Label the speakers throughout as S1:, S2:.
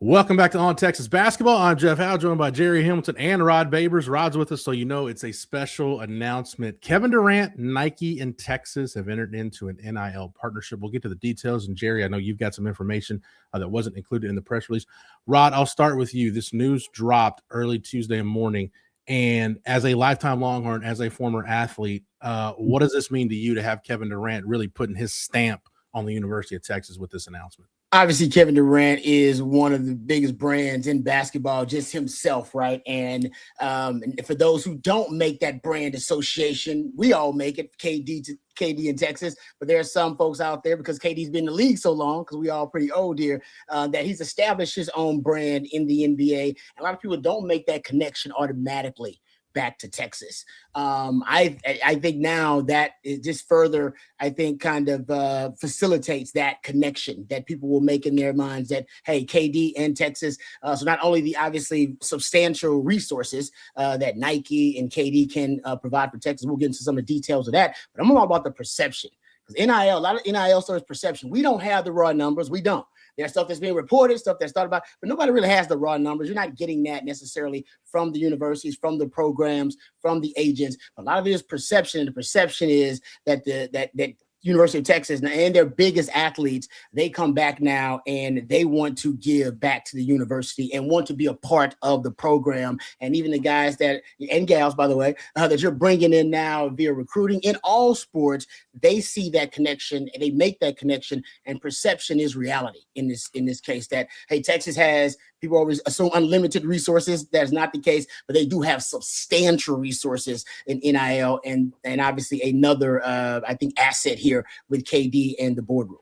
S1: Welcome back to On Texas Basketball. I'm Jeff Howe, joined by Gerry Hamilton and Rod Babers. Rod's with us, so you know it's a special announcement. Kevin Durant, Nike, and Texas have entered into an NIL partnership. We'll get to the details. And Gerry, I know you've got some information that wasn't included in the press release. Rod, I'll start with you. This news dropped early Tuesday morning. And as a lifetime Longhorn, as a former athlete, what does this mean to you to have Kevin Durant really putting his stamp on the University of Texas with this announcement?
S2: Obviously, Kevin Durant is one of the biggest brands in basketball, just himself, right? And for those who don't make that brand association, we all make it, KD in Texas. But there are some folks out there, because KD's been in the league so long, because we all pretty old here, that he's established his own brand in the NBA. A lot of people don't make that connection automatically back to Texas. I think now that it just further, I think, kind of facilitates that connection that people will make in their minds that, hey, KD and Texas. So not only the obviously substantial resources that Nike and KD can provide for Texas, we'll get into some of the details of that, but I'm all about the perception. Because NIL, a lot of NIL stories perception. We don't have the raw numbers. We don't. There's stuff that's being reported, stuff that's thought about, but nobody really has the raw numbers. You're not getting that necessarily from the universities, from the programs, from the agents. A lot of it is perception, and the perception is that that University of Texas and their biggest athletes, they come back now and they want to give back to the university and want to be a part of the program. And even the guys that, and gals, by the way, that you're bringing in now via recruiting in all sports, they see that connection and they make that connection, and perception is reality in this case that, hey, Texas has, people always assume unlimited resources. That's not the case, but they do have substantial resources in NIL and obviously another, I think, asset here with KD and the Boardroom.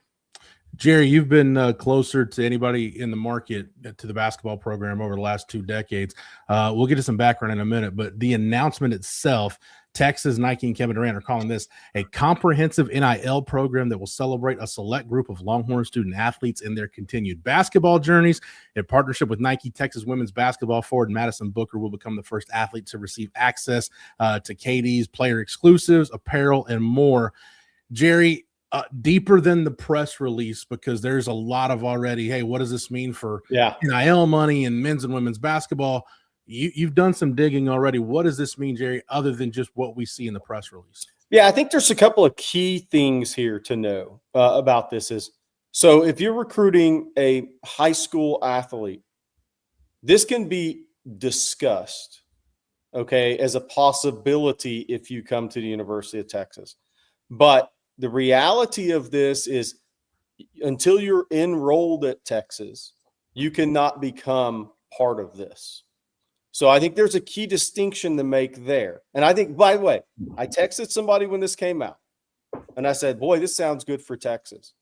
S1: Gerry, you've been closer to anybody in the market to the basketball program over the last 2 decades. We'll get to some background in a minute, but the announcement itself, Texas, Nike, and Kevin Durant are calling this a comprehensive NIL program that will celebrate a select group of Longhorn student athletes in their continued basketball journeys. In partnership with Nike, Texas women's basketball forward Madison Booker will become the first athlete to receive access to KD's player exclusives, apparel, and more. Gerry, deeper than the press release, because there's a lot of already, hey, what does this mean for NIL money and men's and women's basketball? You've done some digging already. What does this mean, Gerry, other than just what we see in the press release?
S3: Yeah, I think there's a couple of key things here to know about this. So if you're recruiting a high school athlete, this can be discussed, okay, as a possibility if you come to the University of Texas. But the reality of this is, until you're enrolled at Texas, you cannot become part of this. So I think there's a key distinction to make there. And I think, by the way, I texted somebody when this came out, and I said, boy, this sounds good for Texas.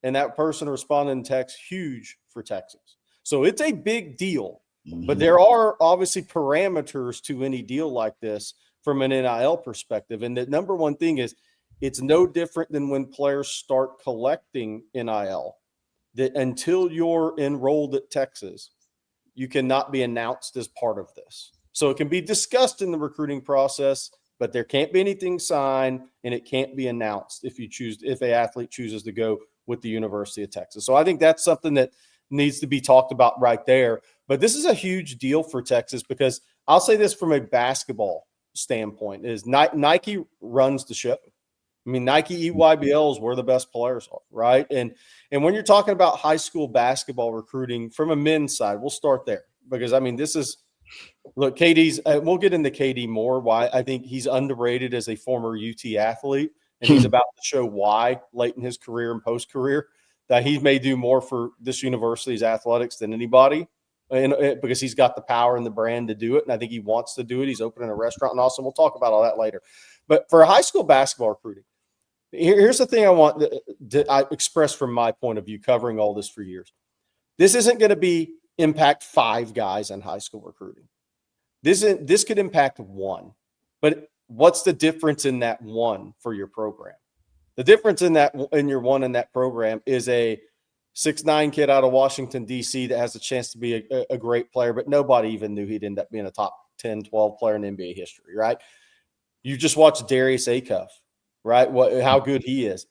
S3: And that person responded in text, huge for Texas. So it's a big deal. But there are obviously parameters to any deal like this from an NIL perspective. And the number one thing is, it's no different than when players start collecting NIL, that until you're enrolled at Texas, you cannot be announced as part of this. So it can be discussed in the recruiting process, but there can't be anything signed, and it can't be announced if an athlete chooses to go with the University of Texas. So I think that's something that needs to be talked about right there. But this is a huge deal for Texas, because I'll say this from a basketball standpoint is Nike runs the show. I mean, Nike EYBL is where the best players are, right? And when you're talking about high school basketball recruiting from a men's side, we'll start there, because, I mean, this is – look, KD's we'll get into KD more, why I think he's underrated as a former UT athlete, and he's about to show why late in his career and post-career that he may do more for this university's athletics than anybody, and because he's got the power and the brand to do it, and I think he wants to do it. He's opening a restaurant in Austin. We'll talk about all that later. But for high school basketball recruiting, here's the thing I want to express from my point of view, covering all this for years. This isn't going to impact 5 guys in high school recruiting. This could impact 1. But what's the difference in that 1 for your program? The difference in your 1 in that program is a 6'9" kid out of Washington, D.C. that has a chance to be a great player, but nobody even knew he'd end up being a top 10, 12 player in NBA history, right? You just watch Darius Acuff, right? How good he is.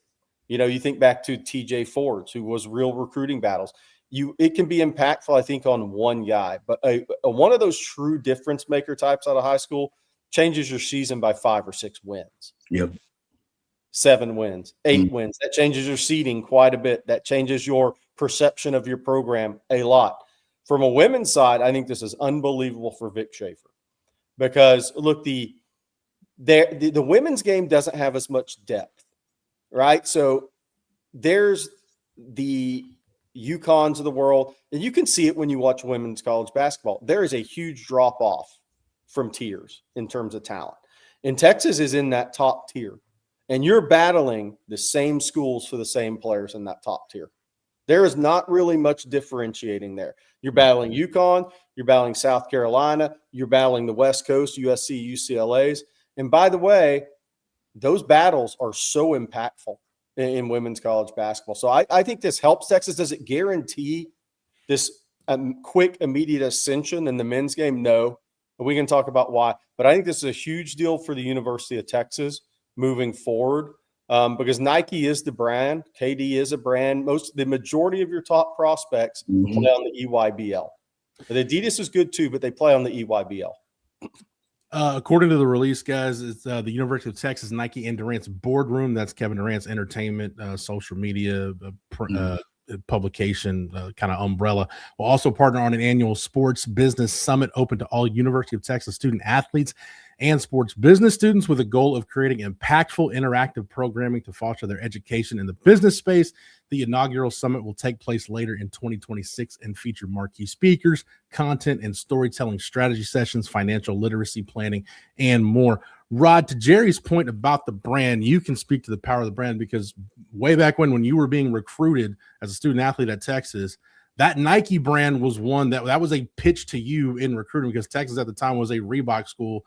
S3: You know, you think back to TJ Fords, who was real recruiting battles. it can be impactful, I think, on one guy, but one of those true difference maker types out of high school changes your season by 5 or 6 wins.
S2: Yep.
S3: 7 wins, 8 wins. That changes your seeding quite a bit. That changes your perception of your program a lot. From a women's side, I think this is unbelievable for Vic Schaefer because, look, the women's game doesn't have as much depth, right? So there's the UConns of the world, and you can see it when you watch women's college basketball. There is a huge drop-off from tiers in terms of talent. And Texas is in that top tier. And you're battling the same schools for the same players in that top tier. There is not really much differentiating there. You're battling UConn, you're battling South Carolina, you're battling the West Coast, USC, UCLA's. And by the way, those battles are so impactful in women's college basketball. So I think this helps Texas. Does it guarantee this quick, immediate ascension in the men's game? No. We can talk about why. But I think this is a huge deal for the University of Texas moving forward because Nike is the brand. KD is a brand. The majority of your top prospects play on the EYBL. But Adidas is good too, but they play on the EYBL.
S1: According to the release, guys, it's the University of Texas, Nike and Durant's Boardroom. That's Kevin Durant's entertainment, social media, publication kind of umbrella. Will also partner on an annual sports business summit open to all University of Texas student athletes and sports business students with a goal of creating impactful interactive programming to foster their education in the business space. The inaugural summit will take place later in 2026 and feature marquee speakers, content and storytelling strategy sessions, financial literacy planning, and more. Rod, to Gerry's point about the brand, you can speak to the power of the brand because way back when you were being recruited as a student athlete at Texas, that Nike brand was one that was a pitch to you in recruiting because Texas at the time was a Reebok school.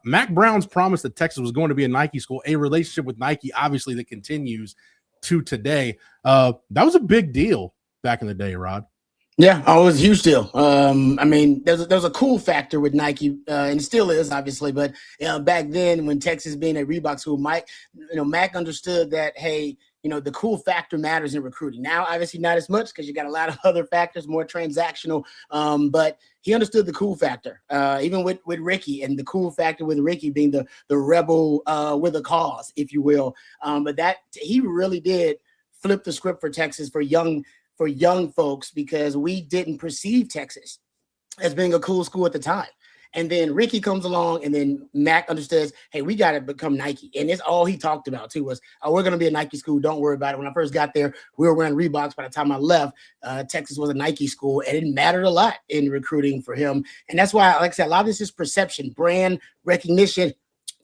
S1: Mac Brown's promised that Texas was going to be a Nike school, a relationship with Nike, obviously, that continues to today. That was a big deal back in the day, Rod.
S2: Yeah, it was a huge deal. I mean, there's a cool factor with Nike, and still is, obviously. But back then, when Texas being a Reebok school, Mac understood that, hey, the cool factor matters in recruiting. Now, obviously, not as much because you got a lot of other factors, more transactional. But he understood the cool factor, even with Ricky, and the cool factor with Ricky being the rebel with a cause, if you will. But that he really did flip the script for Texas for young folks because we didn't perceive Texas as being a cool school at the time. And then Ricky comes along, and then Mac understands, hey, we got to become Nike. And it's all he talked about, too, was, we're going to be a Nike school. Don't worry about it. When I first got there, we were wearing Reeboks. By the time I left, Texas was a Nike school, and it mattered a lot in recruiting for him. And that's why, like I said, a lot of this is perception, brand recognition,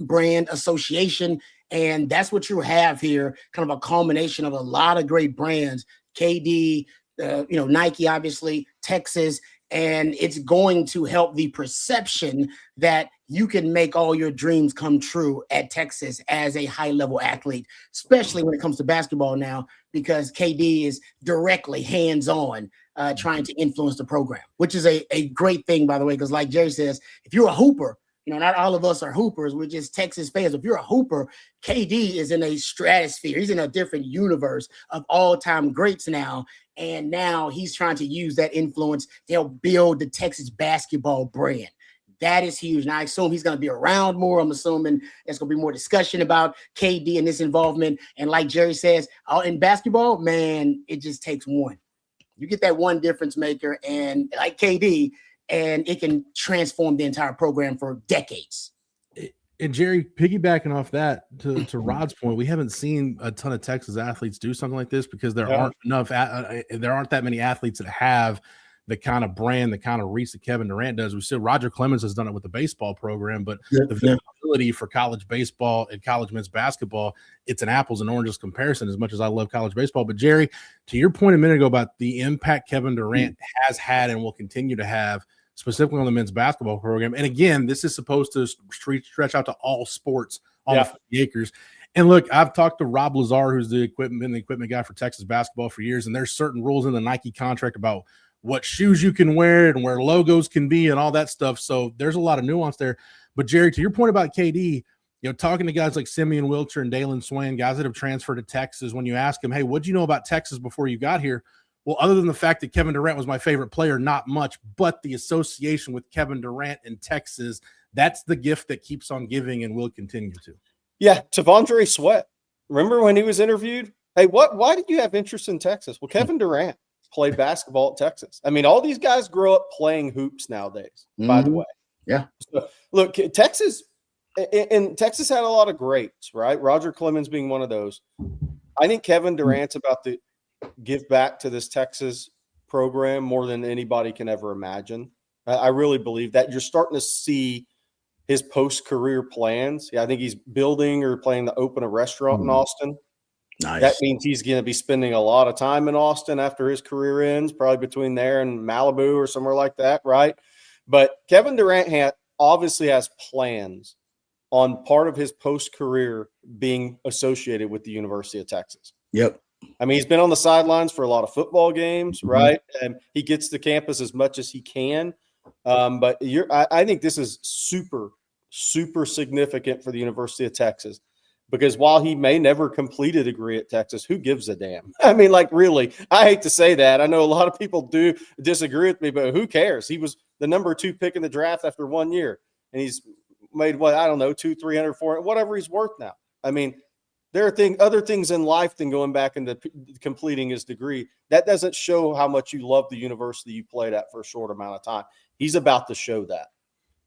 S2: brand association. And that's what you have here, kind of a culmination of a lot of great brands, KD, Nike, obviously, Texas. And it's going to help the perception that you can make all your dreams come true at Texas as a high-level athlete, especially when it comes to basketball now, because KD is directly hands-on trying to influence the program, which is a great thing, by the way, because like Gerry says, if you're a hooper, not all of us are hoopers. We're just Texas fans. If you're a hooper, KD is in a stratosphere. He's in a different universe of all-time greats now. And now he's trying to use that influence to help build the Texas basketball brand. That is huge. And I assume he's going to be around more. I'm assuming there's going to be more discussion about KD and his involvement. And like Gerry says, in basketball, man, it just takes one. You get that one difference maker, and like KD, and it can transform the entire program for decades.
S1: And Gerry, piggybacking off that, to Rod's point, we haven't seen a ton of Texas athletes do something like this because there aren't that many athletes that have the kind of brand, the kind of reach that Kevin Durant does. We see Roger Clemens has done it with the baseball program, but the visibility for college baseball and college men's basketball, it's an apples and oranges comparison as much as I love college baseball. But Gerry, to your point a minute ago about the impact Kevin Durant has had and will continue to have, specifically on the men's basketball program. And again, this is supposed to stretch out to all sports on the 50 acres. And look, I've talked to Rob Lazar, who's the equipment guy for Texas basketball for years. And there's certain rules in the Nike contract about what shoes you can wear and where logos can be and all that stuff. So there's a lot of nuance there. But Gerry, to your point about KD, talking to guys like Simeon Wilcher and Dalen Swain, guys that have transferred to Texas, when you ask them, hey, what do you know about Texas before you got here? well, other than the fact that Kevin Durant was my favorite player, not much, but the association with Kevin Durant in Texas, that's the gift that keeps on giving and will continue to.
S3: Yeah, T'Vondre Sweat. Remember when he was interviewed? Hey, why did you have interest in Texas? Well, Kevin Durant played basketball at Texas. I mean, all these guys grow up playing hoops nowadays, by the way.
S2: Yeah.
S3: So, look, Texas had a lot of greats, right? Roger Clemens being one of those. I think Kevin Durant's about to give back to this Texas program more than anybody can ever imagine. I really believe that. You're starting to see his post-career plans. Yeah, I think he's building or planning to open a restaurant in Austin.
S2: Nice.
S3: That means he's going to be spending a lot of time in Austin after his career ends, probably between there and Malibu or somewhere like that, right? But Kevin Durant obviously has plans on part of his post-career being associated with the University of Texas.
S2: Yep.
S3: I mean, he's been on the sidelines for a lot of football games, right? And he gets to campus as much as he can. But I think this is super, super significant for the University of Texas, because while he may never complete a degree at Texas, who gives a damn? I mean, like, really, I hate to say that. I know a lot of people do disagree with me, but who cares? He was the number 2 pick in the draft after 1 year, and he's made what, I don't know, 200, 300, 400, whatever he's worth now. I mean, there are other things in life than going back and completing his degree. That doesn't show how much you love the university you played at for a short amount of time. He's about to show that.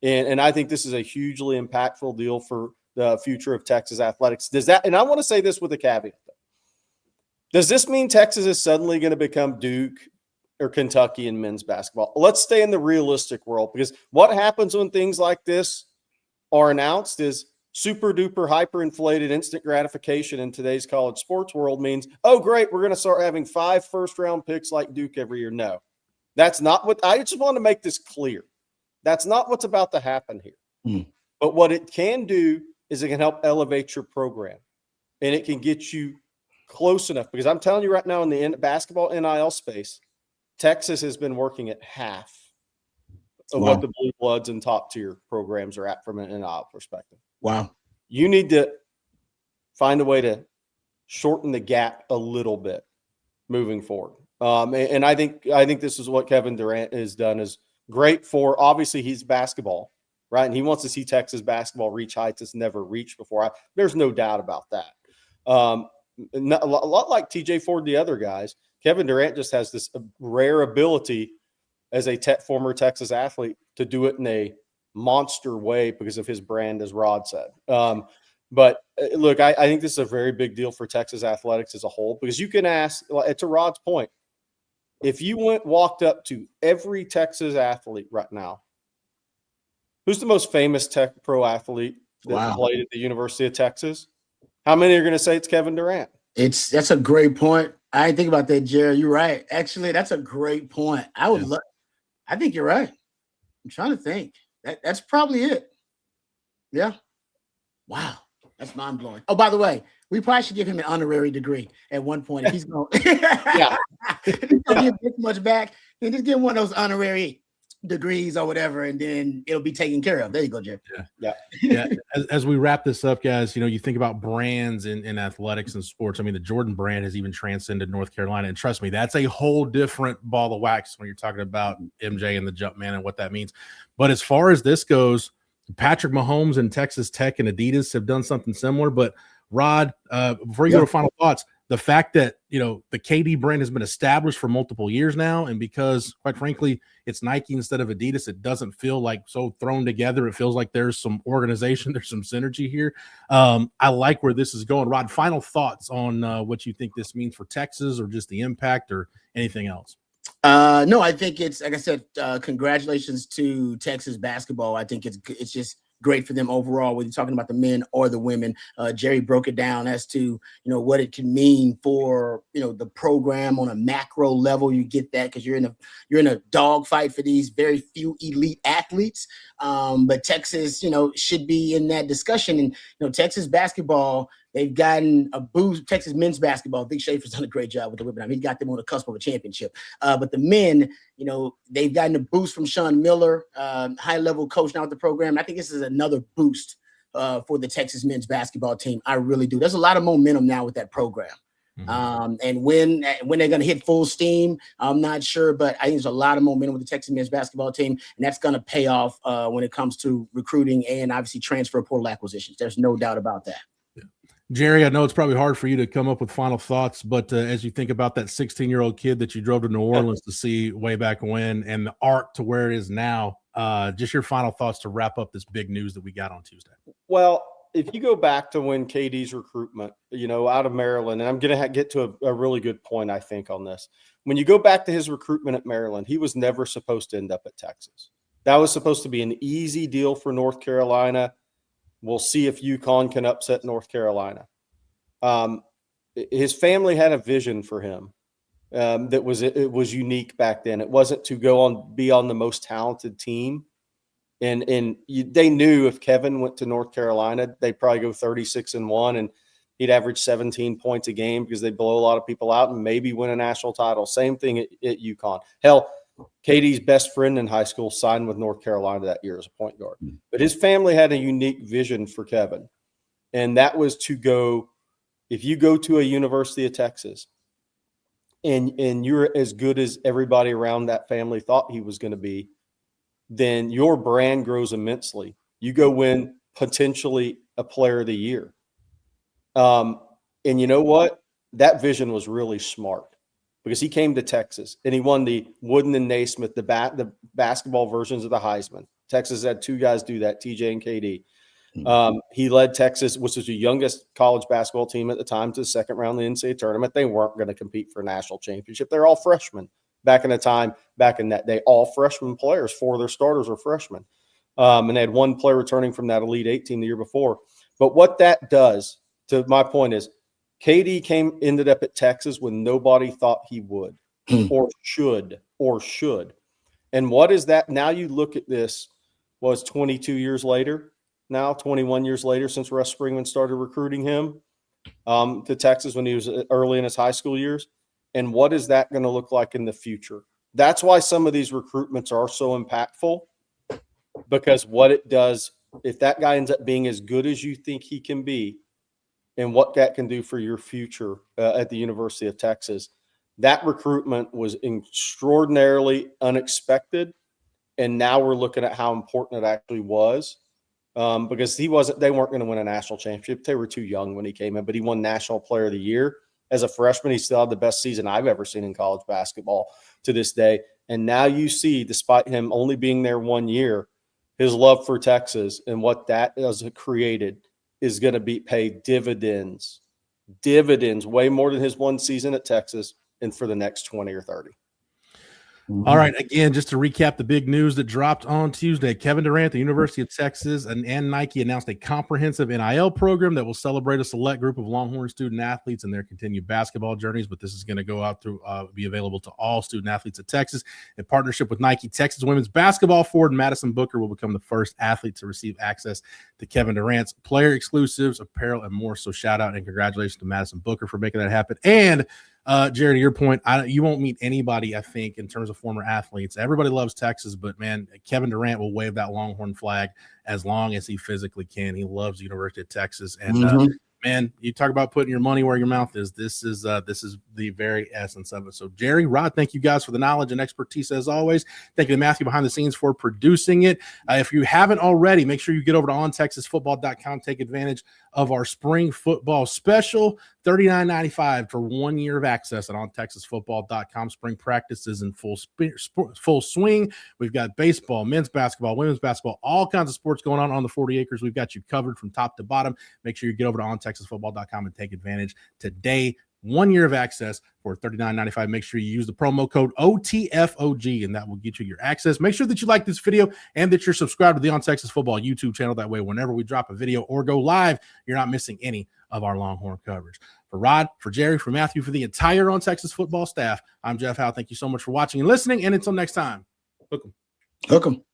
S3: And I think this is a hugely impactful deal for the future of Texas athletics. And I want to say this with a caveat, though. Does this mean Texas is suddenly going to become Duke or Kentucky in men's basketball? Let's stay in the realistic world, because what happens when things like this are announced is super duper hyperinflated instant gratification in today's college sports world means, oh, great, we're going to start having 5 first-round picks like Duke every year. No, that's not what – I just want to make this clear. That's not what's about to happen here. But what it can do is it can help elevate your program, and it can get you close enough, because I'm telling you right now, in the basketball NIL space, Texas has been working at half of what the Blue Bloods and top-tier programs are at from an NIL perspective.
S2: Wow.
S3: You need to find a way to shorten the gap a little bit moving forward. And I think this is what Kevin Durant has done is great for, obviously, he's basketball, right? And he wants to see Texas basketball reach heights it's never reached before. There's no doubt about that. A lot like TJ Ford, the other guys, Kevin Durant just has this rare ability as a former Texas athlete to do it in a monster way because of his brand, as Rod said. But look, I think this is a very big deal for Texas athletics as a whole, because you can ask, to Rod's point, if you walked up to every Texas athlete right now, who's the most famous pro athlete that played at the University of Texas? How many are going to say it's Kevin Durant?
S2: That's a great point. I didn't think about that, Gerry. You're right. Actually, that's a great point. I think you're right. I'm trying to think. That's probably it. Yeah. Wow. That's mind blowing. Oh, by the way, we probably should give him an honorary degree at one point. If he's going to give this much back, then just give him one of those honorary degrees or whatever, and then it'll be taken care of. There you go, Gerry.
S1: Yeah. As we wrap this up, guys, you think about brands in athletics and sports. I mean, the Jordan brand has even transcended North Carolina, and trust me, that's a whole different ball of wax when you're talking about MJ and the Jumpman and what that means. But as far as this goes, Patrick Mahomes and Texas Tech and Adidas have done something similar. But Rod, before you go to final thoughts, the fact that, the KD brand has been established for multiple years now, and because, quite frankly, it's Nike instead of Adidas, it doesn't feel like so thrown together. It feels like there's some organization, there's some synergy here. I like where this is going. Rod, final thoughts on what you think this means for Texas, or just the impact, or anything else?
S2: No, I think it's, like I said, congratulations to Texas basketball. I think it's just great for them overall, whether you're talking about the men or the women. Gerry broke it down as to, what it can mean for, the program on a macro level. You get that because you're in a dogfight for these very few elite athletes. But Texas, should be in that discussion. And, Texas basketball, they've gotten a boost. Texas men's basketball, Vic Schaefer's done a great job with the women. I mean, he got them on the cusp of a championship. But the men, they've gotten a boost from Sean Miller, high-level coach now with the program. I think this is another boost for the Texas men's basketball team. I really do. There's a lot of momentum now with that program. And when they're going to hit full steam, I'm not sure, but I think there's a lot of momentum with the Texas men's basketball team, and that's going to pay off when it comes to recruiting and obviously transfer portal acquisitions. There's no doubt about that.
S1: Gerry, I know it's probably hard for you to come up with final thoughts, but as you think about that 16-year-old kid that you drove to New Orleans to see way back when and the arc to where it is now, just your final thoughts to wrap up this big news that we got on Tuesday.
S3: Well, if you go back to when KD's recruitment, out of Maryland, and I'm going to get to a really good point, I think, on this. When you go back to his recruitment at Maryland, he was never supposed to end up at Texas. That was supposed to be an easy deal for North Carolina. We'll see if UConn can upset North Carolina. His family had a vision for him it was unique back then. It wasn't to be on the most talented team. They knew if Kevin went to North Carolina, they'd probably go 36-1, and he'd average 17 points a game because they'd blow a lot of people out and maybe win a national title. Same thing at UConn. Hell, KD's best friend in high school signed with North Carolina that year as a point guard. But his family had a unique vision for Kevin, and that was to go – if you go to a University of Texas and you're as good as everybody around that family thought he was going to be, then your brand grows immensely. You go win potentially a player of the year. And you know what? That vision was really smart because he came to Texas and he won the Wooden and Naismith, the basketball versions of the Heisman. Texas had two guys do that, TJ and KD. He led Texas, which was the youngest college basketball team at the time, to the second round of the NCAA tournament. They weren't going to compete for a national championship. They're all freshmen. Back in that day, all freshman players, 4 of their starters were freshmen. And they had one player returning from that Elite 8 team the year before. But what that does, to my point, is KD ended up at Texas when nobody thought he would or should. And what is that? Now you look at this, was 22 years later, now 21 years later since Russ Springman started recruiting him to Texas when he was early in his high school years. And what is that going to look like in the future? That's why some of these recruitments are so impactful, because what it does, if that guy ends up being as good as you think he can be, and what that can do for your future at the University of Texas, that recruitment was extraordinarily unexpected. And now we're looking at how important it actually was, because they weren't going to win a national championship. They were too young when he came in, but he won National Player of the Year. As a freshman, he still had the best season I've ever seen in college basketball to this day. And now you see, despite him only being there 1 year, his love for Texas and what that has created is going to pay dividends way more than his one season at Texas and for the next 20 or 30.
S1: All right. Again, just to recap the big news that dropped on Tuesday, Kevin Durant, the University of Texas, and Nike announced a comprehensive NIL program that will celebrate a select group of Longhorn student athletes and their continued basketball journeys. But this is going to go out to be available to all student athletes at Texas. In partnership with Nike, Texas women's basketball forward Madison Booker will become the first athlete to receive access to Kevin Durant's player exclusives, apparel, and more. So shout out and congratulations to Madison Booker for making that happen. And Gerry, to your point, you won't meet anybody, I think, in terms of former athletes. Everybody loves Texas, but, man, Kevin Durant will wave that Longhorn flag as long as he physically can. He loves the University of Texas. And, man, you talk about putting your money where your mouth is. This is the very essence of it. So, Gerry, Rod, thank you guys for the knowledge and expertise as always. Thank you to Matthew behind the scenes for producing it. If you haven't already, make sure you get over to ontexasfootball.com. Take advantage of our spring football special, $39.95 for 1 year of access at ontexasfootball.com. Spring practice is in full swing. We've got baseball, men's basketball, women's basketball, all kinds of sports going on the 40 acres. We've got you covered from top to bottom. Make sure you get over to ontexasfootball.com and take advantage today. 1 year of access for $39.95. Make sure you use the promo code OTFOG, and that will get you your access. Make sure that you like this video and that you're subscribed to the On Texas Football YouTube channel. That way, whenever we drop a video or go live, you're not missing any of our Longhorn coverage. For Rod, for Gerry, for Matthew, for the entire On Texas Football staff, I'm Jeff Howe. Thank you so much for watching and listening, and until next time, hook 'em.
S2: Hook 'em.